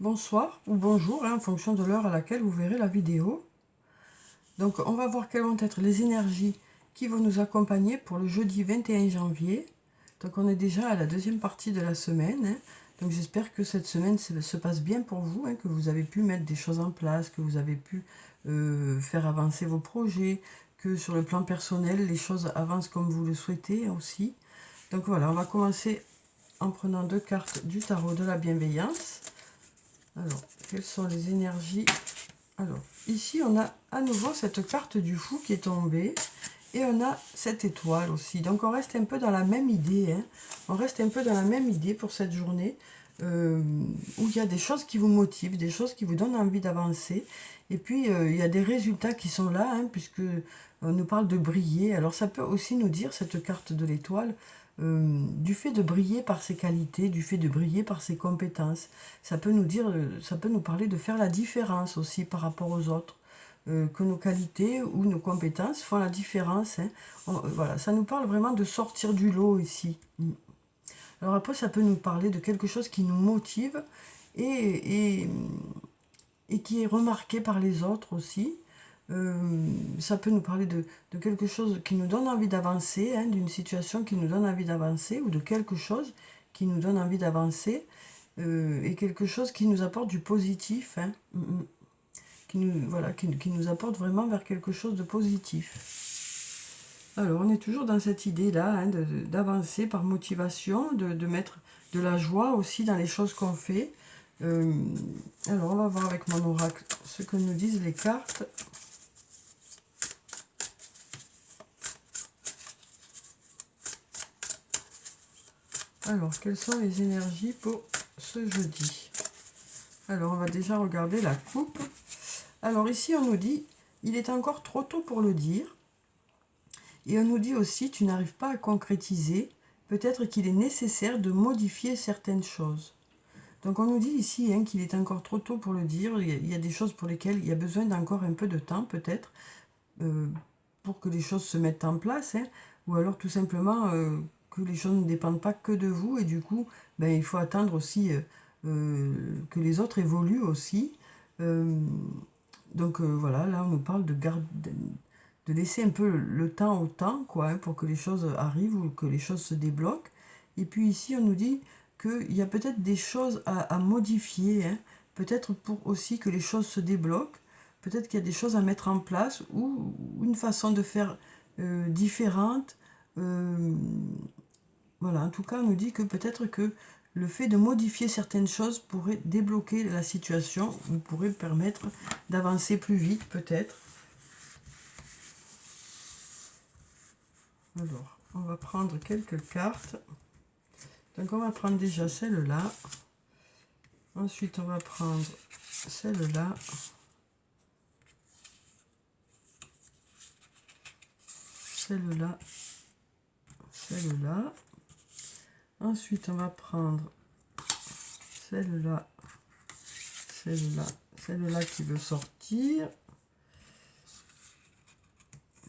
bonsoir ou bonjour, en fonction de l'heure à laquelle vous verrez la vidéo. Donc on va voir quelles vont être les énergies qui vont nous accompagner pour le jeudi 21 janvier. Donc on est déjà à la deuxième partie de la semaine. Donc j'espère que cette semaine se passe bien pour vous, que vous avez pu mettre des choses en place, que vous avez pu faire avancer vos projets, que sur le plan personnel, les choses avancent comme vous le souhaitez aussi. Donc voilà, on va commencer en prenant deux cartes du tarot de la bienveillance. Alors, quelles sont les énergies? Alors, ici, on a à nouveau cette carte du fou qui est tombée. Et on a cette étoile aussi. Donc, on reste un peu dans la même idée. On reste un peu dans la même idée pour cette journée. Où il y a des choses qui vous motivent, des choses qui vous donnent envie d'avancer. Et puis, il y a des résultats qui sont là, puisque on nous parle de briller. Alors, ça peut aussi nous dire, cette carte de l'étoile, du fait de briller par ses qualités, du fait de briller par ses compétences. Ça peut nous dire, ça peut nous parler de faire la différence aussi par rapport aux autres. Que nos qualités ou nos compétences font la différence. Voilà, ça nous parle vraiment de sortir du lot ici. Alors après, ça peut nous parler de quelque chose qui nous motive et, et qui est remarqué par les autres aussi. Ça peut nous parler de quelque chose qui nous donne envie d'avancer, d'une situation qui nous donne envie d'avancer, ou de quelque chose qui nous donne envie d'avancer, et quelque chose qui nous apporte du positif, qui nous, voilà, qui nous apporte vraiment vers quelque chose de positif. Alors, on est toujours dans cette idée-là, d'avancer par motivation, de mettre de la joie aussi dans les choses qu'on fait. Alors, on va voir avec mon oracle ce que nous disent les cartes. Alors, quelles sont les énergies pour ce jeudi? Alors, on va déjà regarder la coupe. Alors, ici, on nous dit, il est encore trop tôt pour le dire. Et on nous dit aussi, tu n'arrives pas à concrétiser, peut-être qu'il est nécessaire de modifier certaines choses. Donc on nous dit ici qu'il est encore trop tôt pour le dire, il y a des choses pour lesquelles il y a besoin d'encore un peu de temps peut-être, pour que les choses se mettent en place, ou alors tout simplement que les choses ne dépendent pas que de vous, et du coup, il faut attendre aussi que les autres évoluent aussi. Donc voilà, là on nous parle de laisser un peu le temps au temps, quoi, pour que les choses arrivent ou que les choses se débloquent. Et puis ici, on nous dit qu'il y a peut-être des choses à modifier, peut-être pour aussi que les choses se débloquent, peut-être qu'il y a des choses à mettre en place ou une façon de faire différente. Voilà, en tout cas, on nous dit que peut-être que le fait de modifier certaines choses pourrait débloquer la situation ou pourrait permettre d'avancer plus vite, peut-être. Alors, on va prendre quelques cartes. Donc, on va prendre déjà celle-là. Ensuite, on va prendre celle-là. Celle-là. Celle-là. Ensuite, on va prendre celle-là. Celle-là. Celle-là qui veut sortir.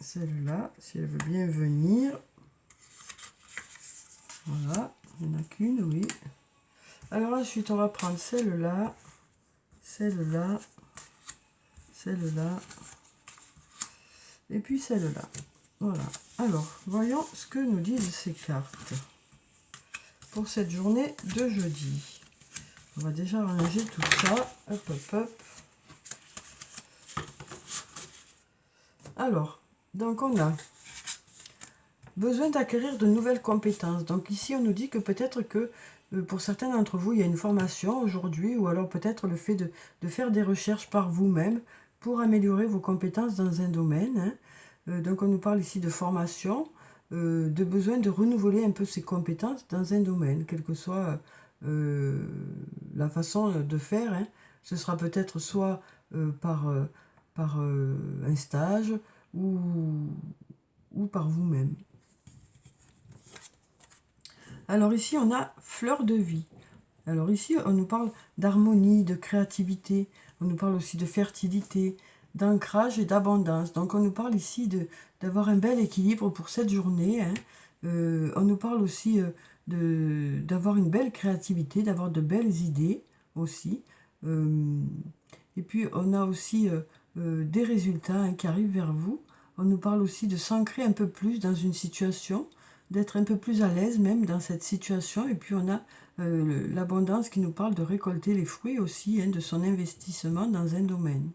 Celle-là, si elle veut bien venir. Voilà, il n'y en a qu'une, oui. Alors ensuite, on va prendre celle-là, celle-là, celle-là, et puis celle-là. Voilà. Alors, voyons ce que nous disent ces cartes pour cette journée de jeudi. On va déjà ranger tout ça. Hop, hop, hop. Alors, donc on a besoin d'acquérir de nouvelles compétences. Donc ici, on nous dit que peut-être que pour certains d'entre vous, il y a une formation aujourd'hui, ou alors peut-être le fait de faire des recherches par vous-même pour améliorer vos compétences dans un domaine. Donc on nous parle ici de formation, de besoin de renouveler un peu ses compétences dans un domaine, quelle que soit la façon de faire. Ce sera peut-être soit par un stage ou par vous-même. Alors ici, on a fleur de vie. Alors ici, on nous parle d'harmonie, de créativité. On nous parle aussi de fertilité, d'ancrage et d'abondance. Donc on nous parle ici d'avoir un bel équilibre pour cette journée. On nous parle aussi d'avoir une belle créativité, d'avoir de belles idées aussi. Et puis on a aussi des résultats hein, qui arrivent vers vous. On nous parle aussi de s'ancrer un peu plus dans une situation, d'être un peu plus à l'aise même dans cette situation. Et puis on a l'abondance qui nous parle de récolter les fruits aussi hein, de son investissement dans un domaine.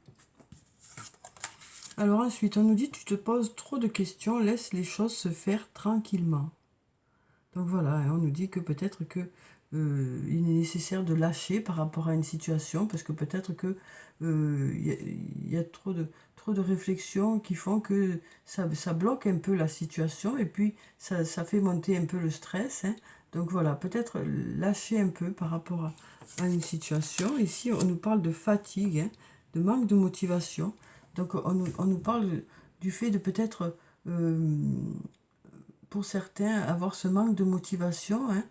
Alors ensuite, on nous dit tu te poses trop de questions, laisse les choses se faire tranquillement. Donc voilà, hein, on nous dit que peut-être que il est nécessaire de lâcher par rapport à une situation, parce que peut-être que y a trop de réflexions qui font que ça bloque un peu la situation, et puis ça fait monter un peu le stress. Hein. Donc voilà, peut-être lâcher un peu par rapport à une situation. Ici, on nous parle de fatigue, hein, de manque de motivation. Donc on nous parle du fait de peut-être pour certains, avoir ce manque de motivation. Hein,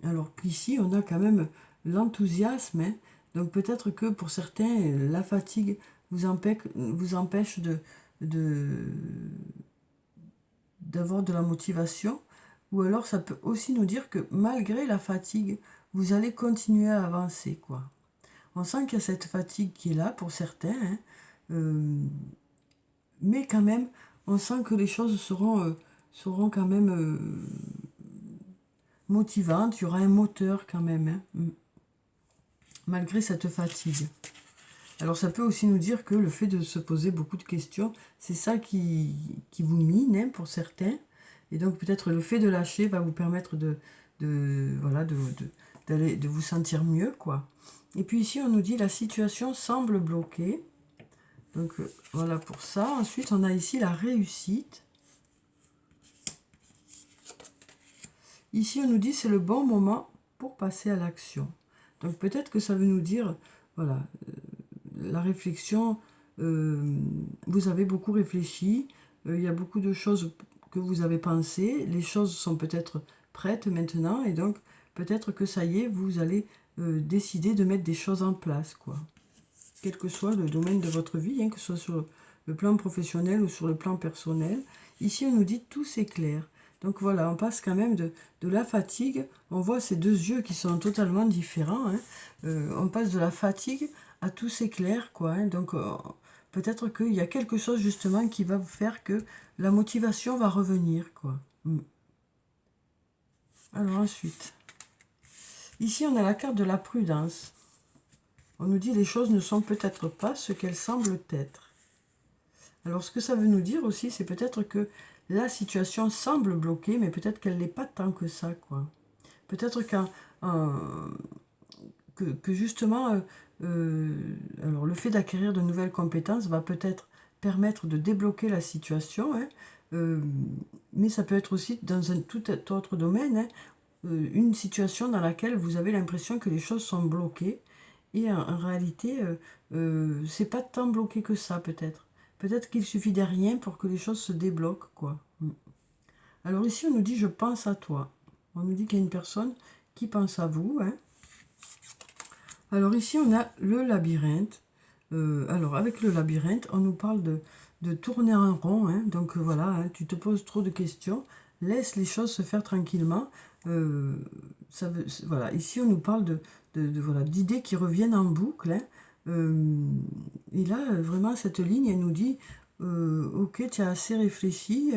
alors qu'ici, on a quand même l'enthousiasme. Hein, donc peut-être que pour certains, la fatigue vous empêche d'avoir de la motivation. Ou alors ça peut aussi nous dire que malgré la fatigue, vous allez continuer à avancer, quoi. On sent qu'il y a cette fatigue qui est là pour certains. Hein, mais quand même, on sent que les choses seront quand même motivantes. Il y aura un moteur quand même, hein, malgré cette fatigue. Alors ça peut aussi nous dire que le fait de se poser beaucoup de questions, c'est ça qui vous mine hein, pour certains. Et donc peut-être le fait de lâcher va vous permettre de vous sentir mieux, quoi. Et puis ici, on nous dit la situation semble bloquée. Donc voilà pour ça. Ensuite, on a ici la réussite. Ici, on nous dit c'est le bon moment pour passer à l'action. Donc peut-être que ça veut nous dire, voilà, la réflexion, vous avez beaucoup réfléchi, il y a beaucoup de choses que vous avez pensées, les choses sont peut-être prêtes maintenant, et donc peut-être que ça y est, vous allez décider de mettre des choses en place, quoi. Quel que soit le domaine de votre vie, hein, que ce soit sur le plan professionnel ou sur le plan personnel. Ici, on nous dit tout s'éclaire. Donc voilà, on passe quand même de la fatigue. On voit ces deux yeux qui sont totalement différents. Hein. On passe de la fatigue à tout s'éclaire, quoi. Hein. Donc peut-être qu'il y a quelque chose justement qui va vous faire que la motivation va revenir, quoi. Alors ensuite, ici on a la carte de la prudence. On nous dit les choses ne sont peut-être pas ce qu'elles semblent être. Alors ce que ça veut nous dire aussi, c'est peut-être que la situation semble bloquée, mais peut-être qu'elle n'est pas tant que ça, quoi. Peut-être que justement, alors le fait d'acquérir de nouvelles compétences va peut-être permettre de débloquer la situation, hein, mais ça peut être aussi dans un tout autre domaine, hein, une situation dans laquelle vous avez l'impression que les choses sont bloquées, et en réalité, c'est pas tant bloqué que ça, peut-être. Peut-être qu'il suffit de rien pour que les choses se débloquent, quoi. Alors ici, on nous dit « je pense à toi ». On nous dit qu'il y a une personne qui pense à vous. Hein. Alors ici, on a le labyrinthe. Alors avec le labyrinthe, on nous parle de tourner en rond. Hein. Donc voilà, hein, tu te poses trop de questions. Laisse les choses se faire tranquillement. Voilà, ici, on nous parle voilà, d'idées qui reviennent en boucle. Hein. Et là, vraiment, cette ligne, elle nous dit ok, tu as assez réfléchi,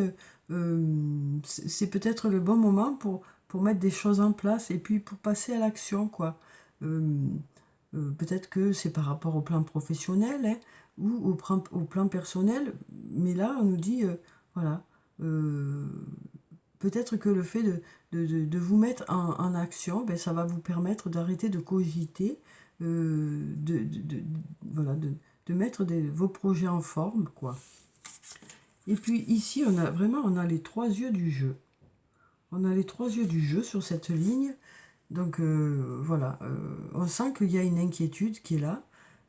c'est peut-être le bon moment pour mettre des choses en place et puis pour passer à l'action, quoi. Peut-être que c'est par rapport au plan professionnel hein, ou au plan personnel, mais là, on nous dit, voilà, peut-être que le fait de vous mettre en action, ben, ça va vous permettre d'arrêter de cogiter, voilà, de mettre vos projets en forme, quoi. Et puis ici, on a les trois yeux du jeu. On a les trois yeux du jeu sur cette ligne. Donc voilà, on sent qu'il y a une inquiétude qui est là.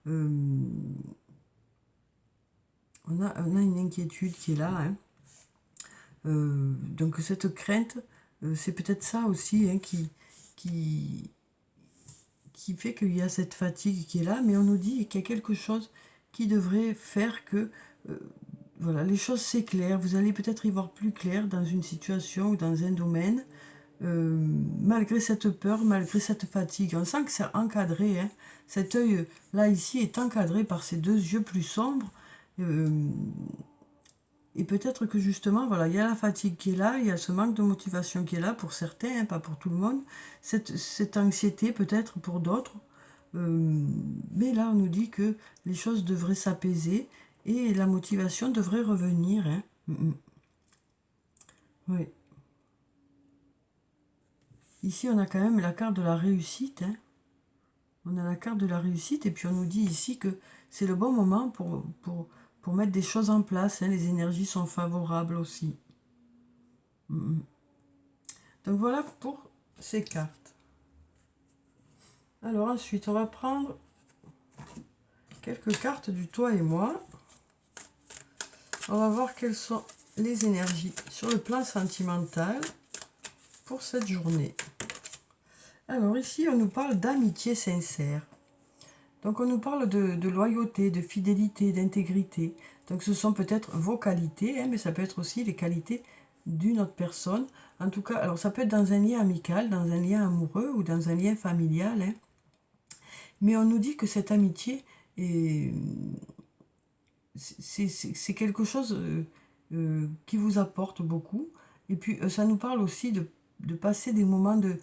On a une inquiétude qui est là. Hein. Donc cette crainte, c'est peut-être ça aussi hein, qui fait qu'il y a cette fatigue qui est là, mais on nous dit qu'il y a quelque chose qui devrait faire que voilà, les choses s'éclairent. Vous allez peut-être y voir plus clair dans une situation ou dans un domaine. malgré cette peur, malgré cette fatigue. On sent que c'est encadré, hein. Cet œil là ici est encadré par ces deux yeux plus sombres. Et peut-être que justement, voilà, il y a la fatigue qui est là, il y a ce manque de motivation qui est là pour certains, hein, pas pour tout le monde. Cette anxiété peut-être pour d'autres. Mais là, on nous dit que les choses devraient s'apaiser et la motivation devrait revenir, hein. Oui. Ici, on a quand même la carte de la réussite, hein. On a la carte de la réussite et puis on nous dit ici que c'est le bon moment pour mettre des choses en place, hein. Les énergies sont favorables aussi. Donc voilà pour ces cartes. Alors ensuite, on va prendre quelques cartes du toi et moi. On va voir quelles sont les énergies sur le plan sentimental pour cette journée. Alors ici, on nous parle d'amitié sincère. Donc on nous parle de loyauté, de fidélité, d'intégrité. Donc ce sont peut-être vos qualités, hein, mais ça peut être aussi les qualités d'une autre personne. En tout cas, alors ça peut être dans un lien amical, dans un lien amoureux ou dans un lien familial, hein. Mais on nous dit que cette amitié c'est quelque chose qui vous apporte beaucoup. Et puis ça nous parle aussi de passer des moments de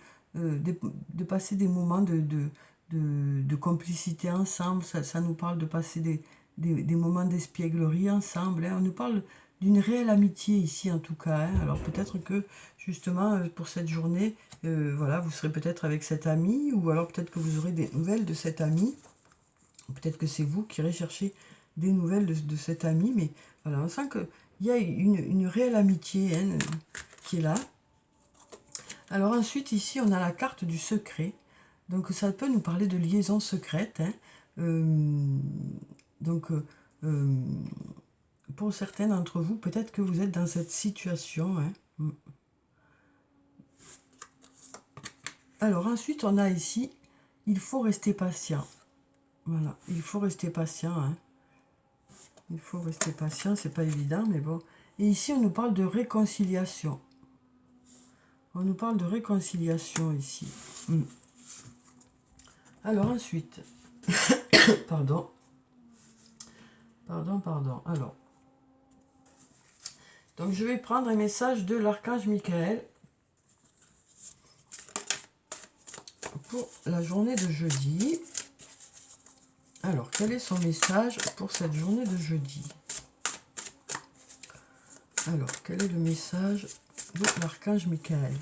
passer des moments de complicité ensemble. Ça nous parle de passer des moments d'espièglerie ensemble, hein. On nous parle d'une réelle amitié ici en tout cas, hein. Alors peut-être que justement pour cette journée, voilà, vous serez peut-être avec cet ami, ou alors peut-être que vous aurez des nouvelles de cet ami. Peut-être que c'est vous qui irez chercher des nouvelles de cet ami, mais voilà, on sent qu'il y a une réelle amitié, hein, qui est là. Alors ensuite, ici, on a la carte du secret. Donc ça peut nous parler de liaison secrète, hein. Donc, pour certains d'entre vous, peut-être que vous êtes dans cette situation, hein. Alors ensuite, on a ici, il faut rester patient. Voilà, il faut rester patient, hein. Il faut rester patient, c'est pas évident, mais bon. Et ici, on nous parle de réconciliation. On nous parle de réconciliation ici. Alors ensuite, pardon. Alors, donc je vais prendre un message de l'archange Michael pour la journée de jeudi. Alors, quel est son message pour cette journée de jeudi? Alors, quel est le message de l'archange Michael?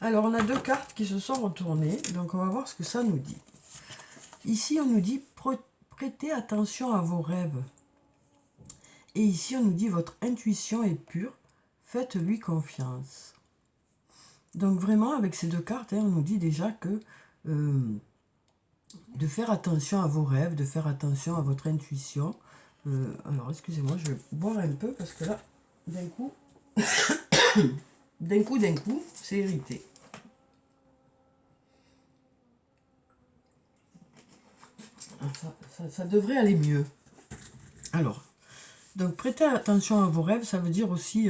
Alors, on a deux cartes qui se sont retournées, donc on va voir ce que ça nous dit. Ici, on nous dit prêtez attention à vos rêves. Et ici, on nous dit votre intuition est pure, faites-lui confiance. Donc vraiment, avec ces deux cartes, hein, on nous dit déjà que de faire attention à vos rêves, de faire attention à votre intuition. Alors, excusez-moi, je vais boire un peu parce que là, d'un coup, c'est irrité. Ça devrait aller mieux. Alors, donc prêter attention à vos rêves, ça veut dire aussi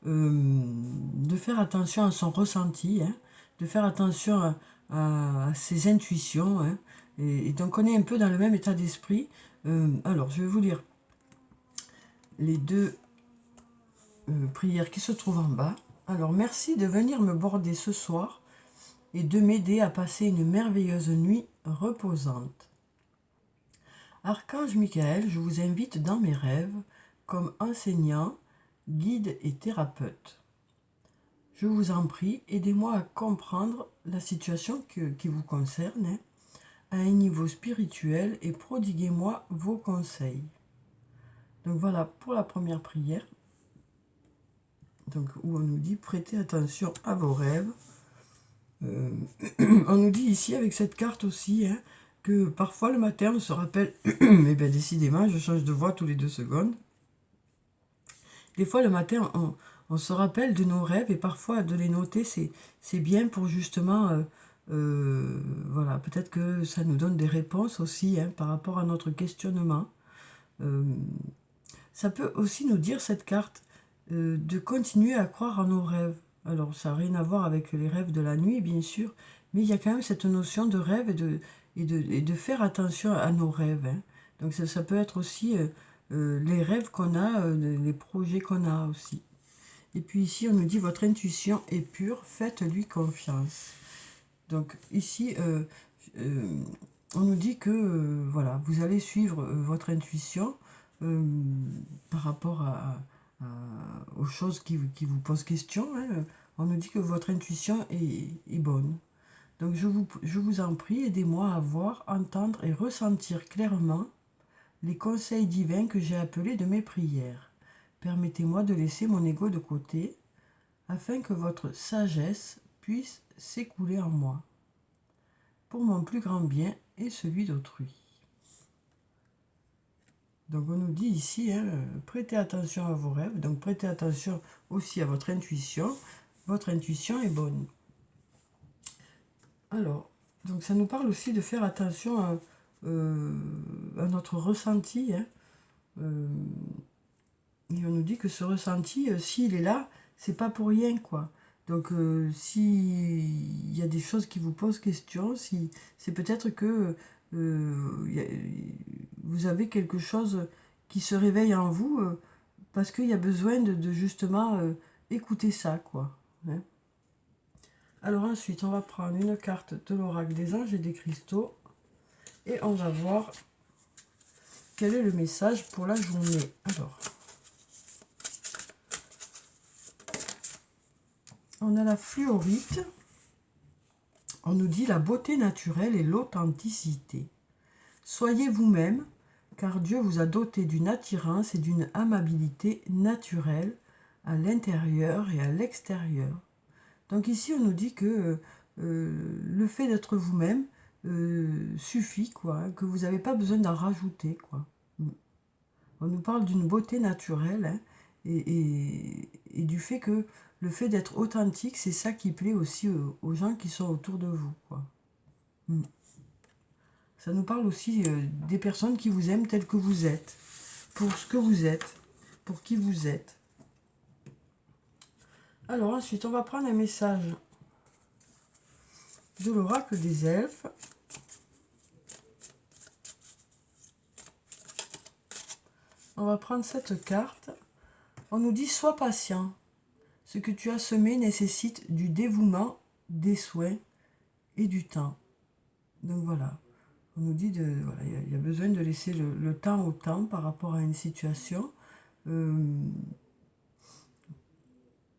de faire attention à son ressenti, hein, de faire attention à ses intuitions, hein, et donc on est un peu dans le même état d'esprit. Alors, je vais vous lire les deux prières qui se trouvent en bas. Alors, merci de venir me border ce soir et de m'aider à passer une merveilleuse nuit reposante. Archange Michael, je vous invite dans mes rêves comme enseignant, guide et thérapeute. Je vous en prie, aidez-moi à comprendre la situation qui vous concerne, hein, à un niveau spirituel, et prodiguez-moi vos conseils. Donc voilà pour la première prière, donc, où on nous dit prêtez attention à vos rêves. On nous dit ici avec cette carte aussi, hein, que parfois le matin on se rappelle, mais bien décidément je change de voix tous les 2 secondes. Des fois le matin on se rappelle de nos rêves, et parfois de les noter c'est bien pour justement, voilà, peut-être que ça nous donne des réponses aussi, hein, par rapport à notre questionnement. Ça peut aussi nous dire cette carte de continuer à croire en nos rêves. Alors, ça n'a rien à voir avec les rêves de la nuit, bien sûr, mais il y a quand même cette notion de rêve et de faire attention à nos rêves, hein. Donc, ça peut être aussi les rêves qu'on a, les projets qu'on a aussi. Et puis ici, on nous dit votre intuition est pure, faites-lui confiance. Donc ici, euh, on nous dit que voilà, vous allez suivre votre intuition euh, par rapport aux choses qui vous posent question, hein. On nous dit que votre intuition est bonne. Donc je vous en prie, aidez-moi à voir, entendre et ressentir clairement les conseils divins que j'ai appelés de mes prières. Permettez-moi de laisser mon ego de côté afin que votre sagesse puisse s'écouler en moi, pour mon plus grand bien et celui d'autrui. Donc on nous dit ici, hein, prêtez attention à vos rêves, donc prêtez attention aussi à votre intuition. Votre intuition est bonne. Alors, donc ça nous parle aussi de faire attention à notre ressenti, hein. Et on nous dit que ce ressenti, s'il est là, c'est pas pour rien, quoi. Donc, s'il y a des choses qui vous posent question, si c'est peut-être que vous avez quelque chose qui se réveille en vous parce qu'il y a besoin de justement écouter ça, quoi, hein. Alors ensuite, on va prendre une carte de l'oracle des anges et des cristaux et on va voir quel est le message pour la journée. Alors, on a la fluorite. On nous dit la beauté naturelle et l'authenticité. Soyez vous-même, car Dieu vous a doté d'une attirance et d'une amabilité naturelle à l'intérieur et à l'extérieur. Donc ici, on nous dit que le fait d'être vous-même suffit, quoi, hein, que vous n'avez pas besoin d'en rajouter, quoi. On nous parle d'une beauté naturelle, hein, et du fait que le fait d'être authentique, c'est ça qui plaît aussi aux gens qui sont autour de vous, quoi. Ça nous parle aussi des personnes qui vous aiment tel que vous êtes, pour ce que vous êtes, pour qui vous êtes. Alors ensuite, on va prendre un message de l'oracle des elfes. On va prendre cette carte. On nous dit « Sois patient. Ce que tu as semé nécessite du dévouement, des soins et du temps. » Donc voilà. On nous dit voilà, il y a besoin de laisser le temps au temps par rapport à une situation.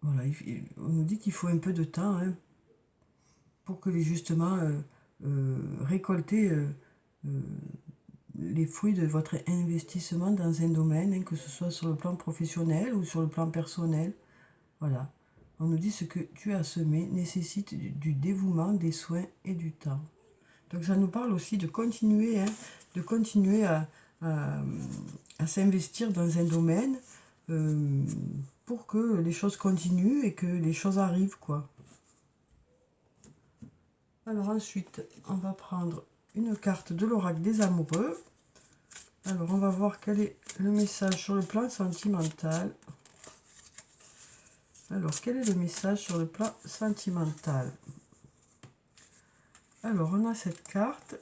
Voilà, on nous dit qu'il faut un peu de temps, hein, pour que justement récolter les fruits de votre investissement dans un domaine, hein, que ce soit sur le plan professionnel ou sur le plan personnel. Voilà. On nous dit ce que tu as semé nécessite du dévouement, des soins et du temps. Donc ça nous parle aussi de continuer, hein, à s'investir dans un domaine pour que les choses continuent et que les choses arrivent, quoi. Alors ensuite, on va prendre une carte de l'oracle des amoureux. Alors on va voir quel est le message sur le plan sentimental. Alors, quel est le message sur le plan sentimental? Alors, on a cette carte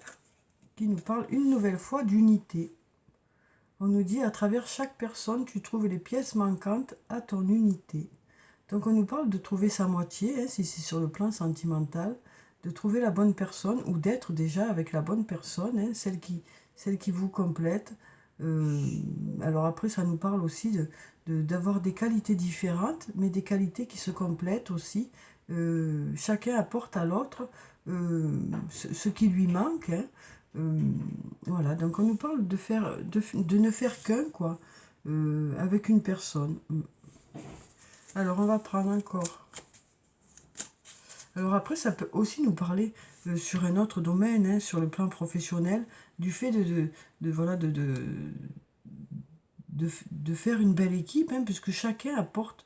qui nous parle une nouvelle fois d'unité. On nous dit, à travers chaque personne, tu trouves les pièces manquantes à ton unité. Donc, on nous parle de trouver sa moitié, hein, si c'est sur le plan sentimental, de trouver la bonne personne ou d'être déjà avec la bonne personne, hein, celle qui vous complète. Alors après, ça nous parle aussi d'avoir des qualités différentes, mais des qualités qui se complètent aussi. Chacun apporte à l'autre ce qui lui manque, hein. Voilà, donc on nous parle de ne faire qu'un, quoi, avec une personne. Alors on va prendre encore. Alors après, ça peut aussi nous parler sur un autre domaine, hein, sur le plan professionnel, du fait voilà, de faire une belle équipe, hein, puisque chacun apporte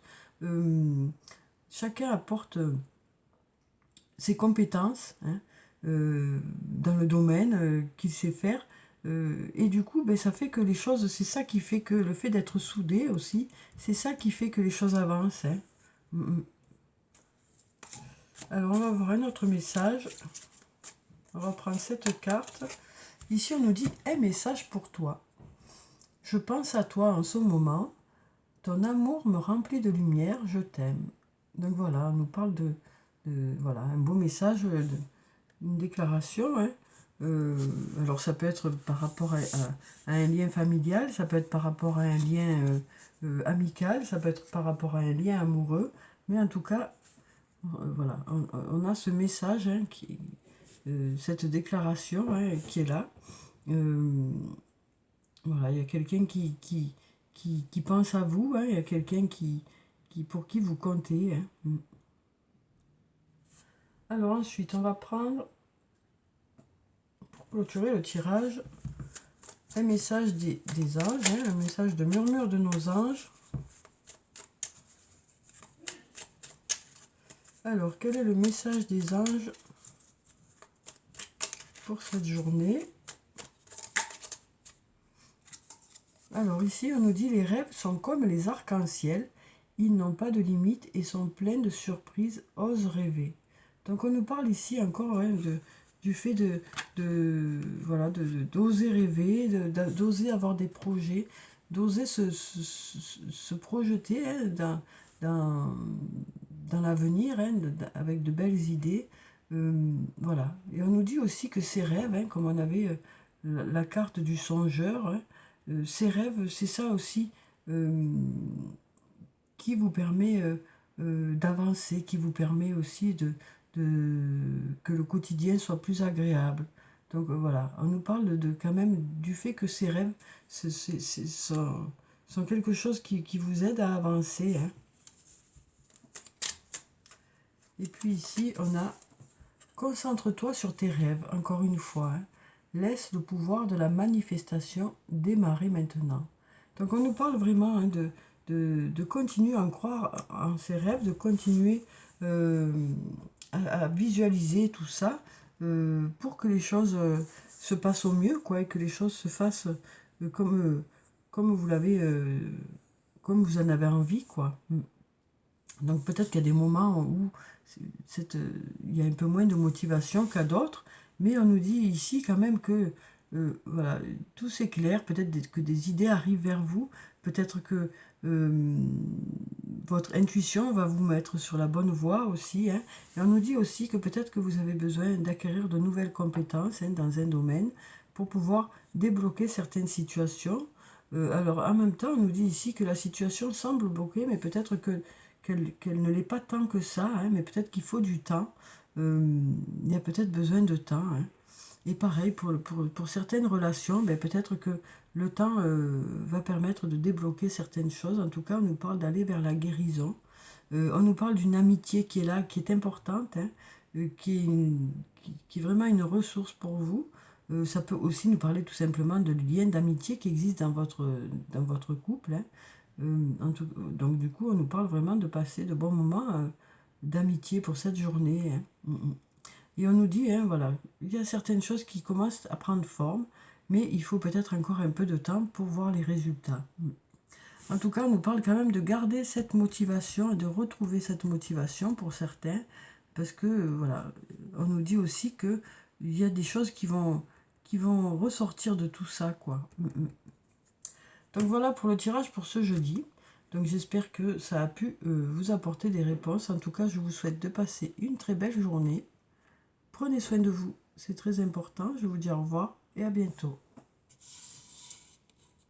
ses compétences, hein, dans le domaine qu'il sait faire. Et du coup, ben, ça fait que les choses, c'est ça qui fait que le fait d'être soudé aussi, c'est ça qui fait que les choses avancent, hein. Alors, on va voir un autre message. On va prendre cette carte. Ici, on nous dit un message pour toi. Je pense à toi en ce moment. Ton amour me remplit de lumière. Je t'aime. Donc voilà, on nous parle voilà, un beau message, une déclaration. Hein. Alors, ça peut être par rapport à un lien familial, ça peut être par rapport à un lien amical, ça peut être par rapport à un lien amoureux. Mais en tout cas, voilà, on a ce message, hein, cette déclaration, hein, qui est là. Voilà, il y a quelqu'un qui pense à vous, hein, il y a quelqu'un pour qui vous comptez. Hein. Alors ensuite, on va prendre, pour clôturer le tirage, un message des anges, hein, un message de murmure de nos anges. Alors, quel est le message des anges pour cette journée? Alors ici, on nous dit les rêves sont comme les arcs-en-ciel. Ils n'ont pas de limite et sont pleins de surprises. Ose rêver. Donc on nous parle ici encore, hein, du fait voilà, d'oser rêver, d'oser avoir des projets, d'oser se projeter, hein, dans l'avenir, hein, avec de belles idées. Voilà. Et on nous dit aussi que ces rêves, hein, comme on avait la carte du songeur, hein, ces rêves, c'est ça aussi qui vous permet d'avancer, qui vous permet aussi que le quotidien soit plus agréable. Donc voilà, on nous parle quand même du fait que ces rêves sont quelque chose qui vous aide à avancer. Hein. Et puis ici, on a concentre-toi sur tes rêves, encore une fois. Hein. Laisse le pouvoir de la manifestation démarrer maintenant. Donc on nous parle vraiment, hein, de continuer à croire en ses rêves, de continuer à visualiser tout ça pour que les choses se passent au mieux, quoi, et que les choses se fassent comme vous l'avez, comme vous en avez envie, quoi. Donc peut-être qu'il y a des moments où il y a un peu moins de motivation qu'à d'autres, mais on nous dit ici quand même que voilà, tout s'éclaire, peut-être que des idées arrivent vers vous, peut-être que votre intuition va vous mettre sur la bonne voie aussi. Hein. Et on nous dit aussi que peut-être que vous avez besoin d'acquérir de nouvelles compétences, hein, dans un domaine pour pouvoir débloquer certaines situations. Alors en même temps, on nous dit ici que la situation semble bloquée, mais peut-être qu'elle ne l'est pas tant que ça, hein, mais peut-être qu'il faut du temps. Il y a peut-être besoin de temps. Hein. Et pareil, pour certaines relations, ben, peut-être que le temps va permettre de débloquer certaines choses. En tout cas, on nous parle d'aller vers la guérison. On nous parle d'une amitié qui est là, qui est importante, hein, qui est vraiment une ressource pour vous. Ça peut aussi nous parler tout simplement de liens d'amitié qui existent dans votre couple. Hein. Donc du coup, on nous parle vraiment de passer de bons moments d'amitié pour cette journée. Hein. Et on nous dit, hein, voilà, il y a certaines choses qui commencent à prendre forme, mais il faut peut-être encore un peu de temps pour voir les résultats. En tout cas, on nous parle quand même de garder cette motivation et de retrouver cette motivation pour certains, parce que, voilà, on nous dit aussi qu'il y a des choses qui vont ressortir de tout ça, quoi. Donc voilà pour le tirage pour ce jeudi. Donc j'espère que ça a pu vous apporter des réponses. En tout cas, je vous souhaite de passer une très belle journée. Prenez soin de vous, c'est très important. Je vous dis au revoir et à bientôt.